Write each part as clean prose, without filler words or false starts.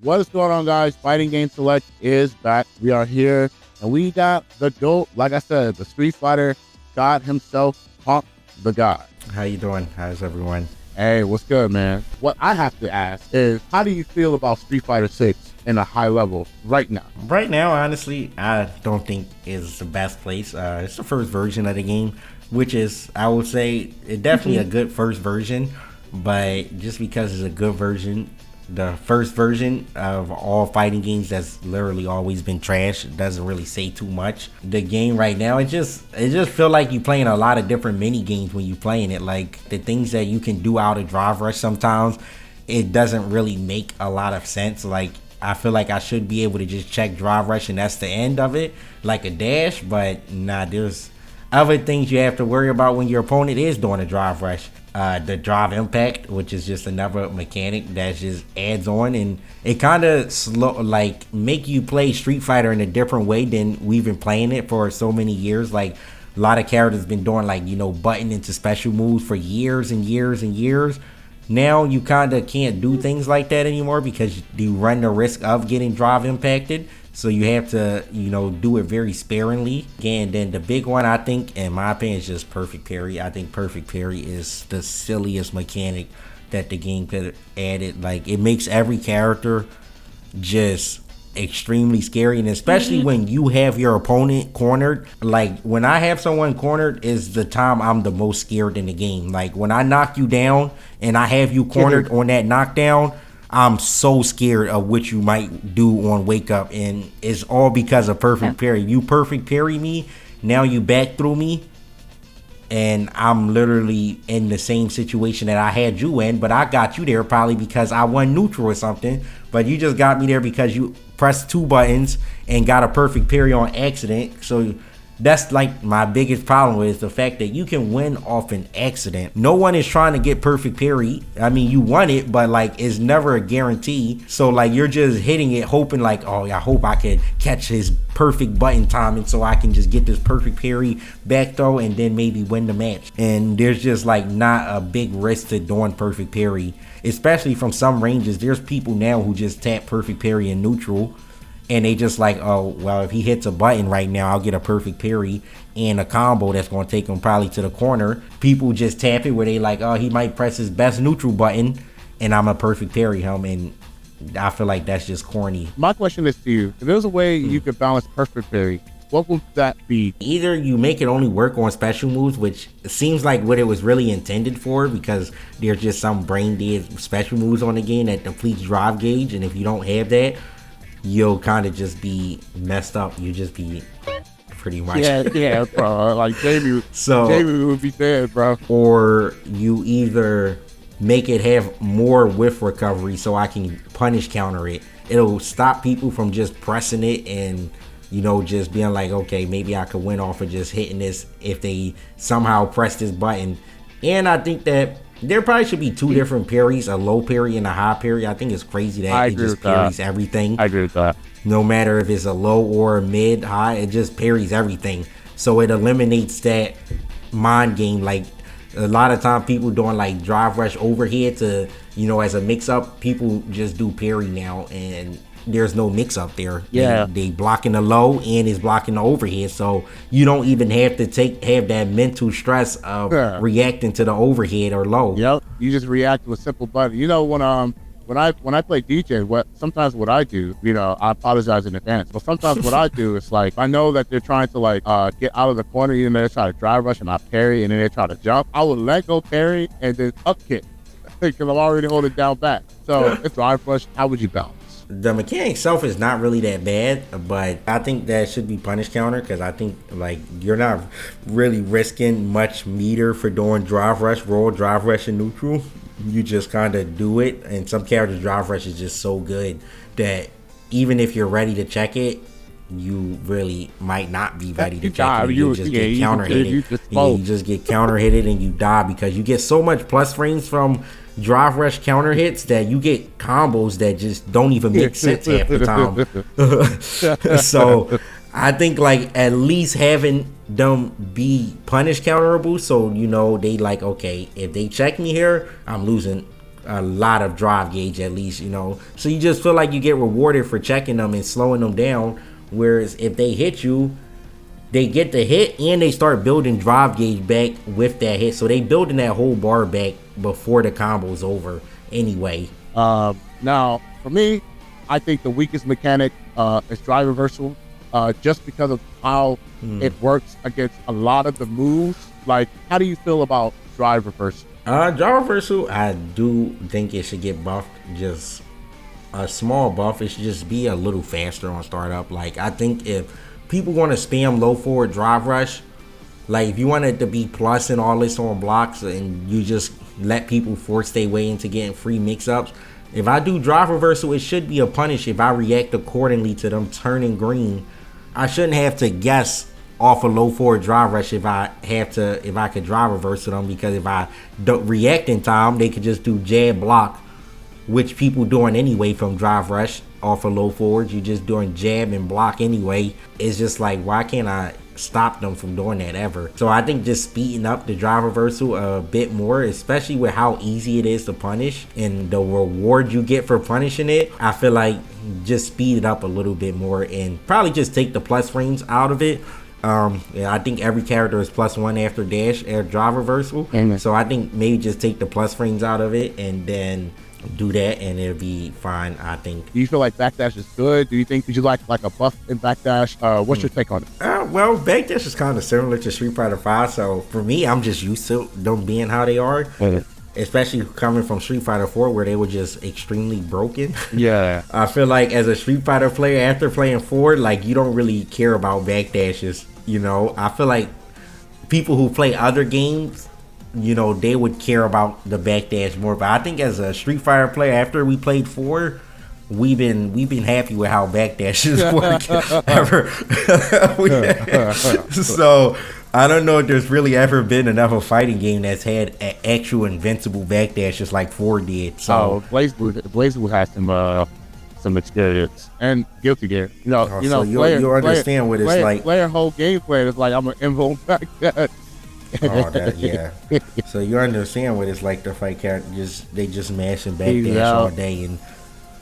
What is going on, guys? Fighting Game Select is back. We are here, and we got the GOAT, like I said, the Street Fighter God himself, PunkDaGod. How you doing? How's everyone? Hey, what's good, man? What I have to ask is, how do you feel about Street Fighter 6 in a high level right now? Right now, honestly, I don't think is the best place. It's the first version of the game, which is, I would say, definitely a good first version. But just because it's a good version, the first version of all fighting games that's literally always been trash, doesn't really say too much. The game right now, it just feel like you playing a lot of different mini games when you playing it. Like the things that you can do out of Drive Rush sometimes, it doesn't really make a lot of sense. Like I feel like I should be able to just check Drive Rush and that's the end of it, like a dash. But nah, there's other things you have to worry about when your opponent is doing a Drive Rush. The drive impact, which is just another mechanic that just adds on, and it kind of like make you play Street Fighter in a different way than we've been playing it for so many years. Like a lot of characters been doing, like, you know, button into special moves for years and years and years. Now you kind of can't do things like that anymore because you run the risk of getting drive impacted. So you have to, you know, do it very sparingly. And then the big one, I think, in my opinion, is just perfect parry. I think perfect parry is the silliest mechanic that the game could have added. Like, it makes every character just extremely scary, and especially when you have your opponent cornered. Like, when I have someone cornered is the time I'm the most scared in the game. Like, when I knock you down and I have you cornered on that knockdown, I'm so scared of what you might do on wake up, and it's all because of perfect parry. You perfect parry me, now you back through me, and I'm literally in the same situation that I had you in, but I got you there probably because I won neutral or something, but you just got me there because you pressed two buttons and got a perfect parry on accident. So that's like my biggest problem is the fact that you can win off an accident. No one is trying to get perfect parry. I mean, you won it, but like it's never a guarantee. So like you're just hitting it hoping like, oh yeah, I hope I can catch his perfect button timing so I can just get this perfect parry back throw and then maybe win the match. And there's just like not a big risk to doing perfect parry, especially from some ranges. There's people now who just tap perfect parry in neutral, and they just like, oh, well, if he hits a button right now, I'll get a perfect parry and a combo that's going to take him probably to the corner. People just tap it where they like, oh, he might press his best neutral button and I'm a perfect parry him. And I feel like that's just corny. My question is to you, if there's a way you could balance perfect parry, what would that be? Either you make it only work on special moves, which seems like what it was really intended for, because there's just some brain dead special moves on the game that depletes drive gauge, and if you don't have that, you'll kind of just be messed up. You just be pretty much. Yeah, bro. Like Jamie would be dead, bro. Or you either make it have more whiff recovery so I can punish counter it. It'll stop people from just pressing it and, you know, just being like, okay, maybe I could win off of just hitting this if they somehow press this button. And I think that there probably should be two different parries, a low parry and a high parry. I think it's crazy that it just parries everything. I agree with that. No matter if it's a low or a mid, high, it just parries everything. So it eliminates that mind game. Like a lot of time people doing like drive rush overhead to, you know, as a mix up, people just do parry now and there's no mix up there. Yeah, they blocking the low and is blocking the overhead, so you don't even have to have that mental stress of reacting to the overhead or low. Yep, you just react to a simple button. You know, when I play DJ, sometimes what I do, you know, I apologize in advance, but sometimes what I do is like, I know that they're trying to like get out of the corner, and they try to drive rush and I parry, and then they try to jump. I would let go parry and then up kick because I'm already holding down back. So if drive rush, how would you balance? The mechanic itself is not really that bad, but I think that should be punish counter, because I think like you're not really risking much meter for doing drive rush, roll, drive rush, and neutral. You just kind of do it, and some characters drive rush is just so good that even if you're ready to check it, you really might not be ready to check it. You just get counter hit. You just get counter hit and you die because you get so much plus frames from drive rush counter hits that you get combos that just don't even make sense half the time. So I think like at least having them be punish counterable, so you know they like, okay, if they check me here, I'm losing a lot of drive gauge at least, you know. So you just feel like you get rewarded for checking them and slowing them down. Whereas if they hit you, they get the hit and they start building drive gauge back with that hit. So they building that whole bar back before the combo's over anyway. Now, for me, I think the weakest mechanic is drive reversal, just because of how it works against a lot of the moves. Like, how do you feel about drive reversal? Drive reversal, I do think it should get buffed. Just a small buff. It should just be a little faster on startup. Like, I think if people want to spam low forward drive rush, like if you want it to be plus and all this on blocks and you just let people force their way into getting free mix-ups, if I do drive reversal, it should be a punish if I react accordingly to them turning green. I shouldn't have to guess off a low forward drive rush if I could drive reversal them, because if I don't react in time, they could just do jab block, which people doing anyway from drive rush off a low forward. You just doing jab and block anyway. It's just like, why can't I stop them from doing that ever? So I think just speeding up the drive reversal a bit more, especially with how easy it is to punish and the reward you get for punishing it, I feel like just speed it up a little bit more and probably just take the plus frames out of it. I think every character is +1 after dash air drive reversal. So I think maybe just take the plus frames out of it and then do that and it'll be fine, I think. Do you feel like backdash is good? Did you like a buff in backdash? What's your take on it? Well, backdash is kind of similar to Street Fighter 5, so for me, I'm just used to them being how they are. Especially coming from Street Fighter 4 where they were just extremely broken. Yeah. I feel like as a Street Fighter player, after playing 4, like you don't really care about backdashes, you know. I feel like people who play other games, you know, they would care about the backdash more. But I think as a Street Fighter player, after we played 4, we've been happy with how backdashes work ever. So I don't know if there's really ever been another fighting game that's had an actual invincible backdashes like 4 did. So BlazBlue has some experience and Guilty Gear. You understand what it's like. Player whole gameplay is like, I'm an invoke backdash. Yeah. So you understand what it's like to fight characters. They just mash and backdash all day, and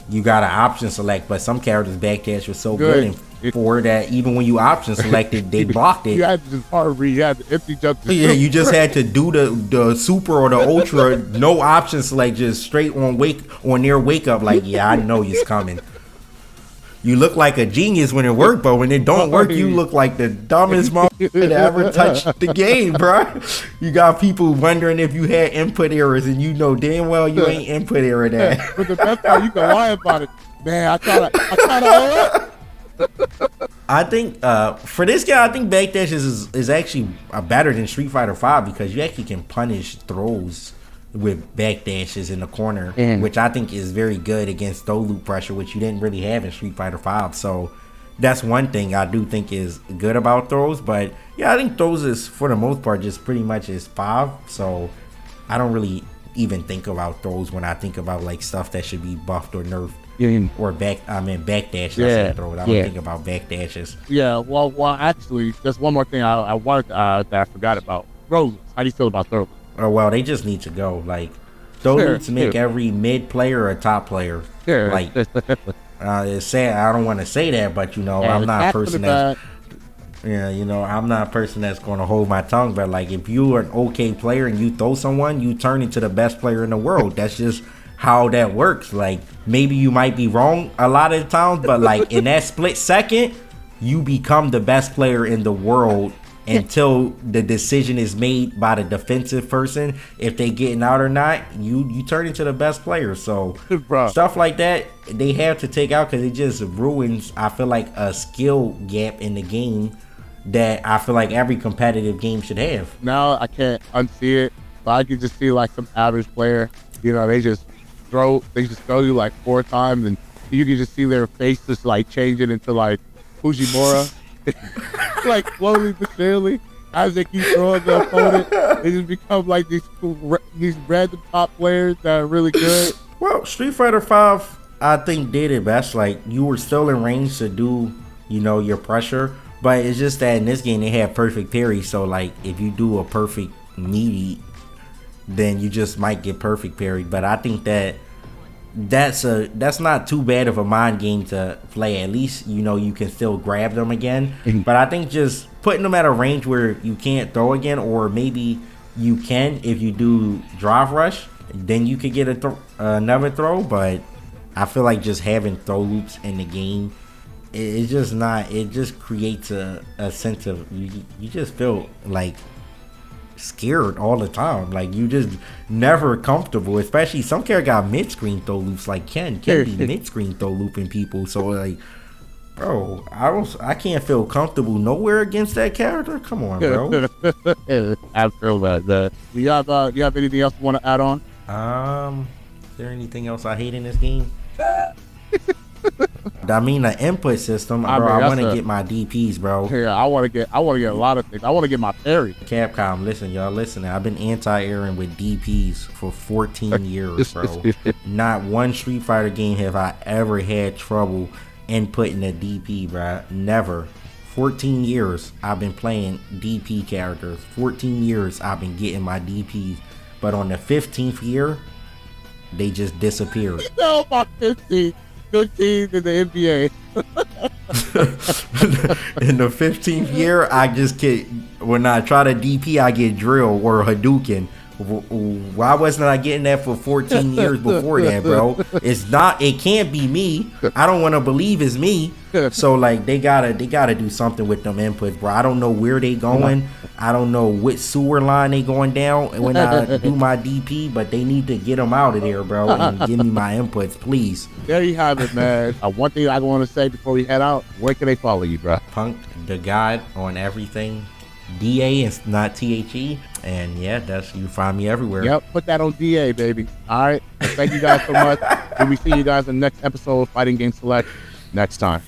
you got an option select. But some characters backdash was so good and 4 that even when you option selected, they blocked it. You had to just hard read. You had to empty jump. Yeah, you just had to do the super or the ultra, no option select, just straight on near wake up. Like, yeah, I know he's coming. You look like a genius when it worked, but when it don't work, you look like the dumbest motherfucker that ever touched the game, bro. You got people wondering if you had input errors, and you know damn well you ain't input error that. But the best part, you can lie about it. Man, I kinda I think for this guy, I think backdash is actually better than Street Fighter 5 because you actually can punish throws with backdashes in the corner, which I think is very good against throw loop pressure, which you didn't really have in Street Fighter 5. So that's one thing I do think is good about throws. But yeah, I think throws is for the most part just pretty much is 5. So I don't really even think about throws when I think about like stuff that should be buffed or nerfed. Or backdash. I don't think about backdashes. Yeah, well, actually, there's one more thing I wanted that I forgot about. Throw loops. How do you feel about throw loops? Oh, well, they just need to go. Like, throw loops make every mid player a top player. Sure. Like, it's sad. I don't want to say that, but you know, I'm not a person that's. Yeah, you know, I'm not a person that's going to hold my tongue. But like, if you're an okay player and you throw someone, you turn into the best player in the world. That's just how that works. Like, maybe you might be wrong a lot of the times, but like in that split second, you become the best player in the world until the decision is made by the defensive person if they getting out or not. You turn into the best player. So stuff like that they have to take out because it just ruins, I feel like, a skill gap in the game that I feel like every competitive game should have. Now I can't unsee it, but I can just see like some average player, you know, they just throw you like 4 times and you can just see their face just like changing into like Fujimura. Like slowly but surely, as they keep throwing the opponent, they just become like these random top players that are really good. Well, Street Fighter 5, I think did it best. Like, you were still in range to do, you know, your pressure, but it's just that in this game they have perfect parry. So like, if you do a perfect meaty, then you just might get perfect parried. But I think that's not too bad of a mind game to play. At least you can still grab them again. But I think just putting them at a range where you can't throw again, or maybe you can if you do drive rush, then you could get another throw. But I feel like just having throw loops in the game, it's just not. It just creates a sense of you just feel like scared all the time. Like you just never comfortable. Especially some character got mid-screen throw loops. Like Ken be mid-screen throw looping people. So like, bro, I can't feel comfortable nowhere against that character. Come on, bro. I feel that. Do you have anything else you want to add on? Is there anything else I hate in this game? I mean, the input system, bro. I want to get my DPs, bro. Yeah, I want to get a lot of things. I want to get my parry. Capcom, listen, y'all, listening. I've been anti-airing with DPs for 14 years, bro. Not one Street Fighter game have I ever had trouble inputting a DP, bro. Never. 14 years I've been playing DP characters. 14 years I've been getting my DPs. But on the 15th year, they just disappeared. No, my 15. Good team in the NBA. In the 15th year, I just get, when I try to DP, I get drill or Hadouken. Why wasn't I getting that for 14 years before that, bro? It can't be me. I don't want to believe it's me. So like they gotta do something with them inputs, bro. I don't know where they going. I don't know which sewer line they going down when I do my DP, but they need to get them out of there, bro, and give me my inputs, please. There you have it, man. One thing I want to say before we head out: where can they follow you, bro? PunkDaGod on everything. DA and not THE, and yeah, you find me everywhere. Yep, put that on DA, baby. All right, thank you guys so much. We'll be seeing you guys in the next episode of Fighting Game Select next time.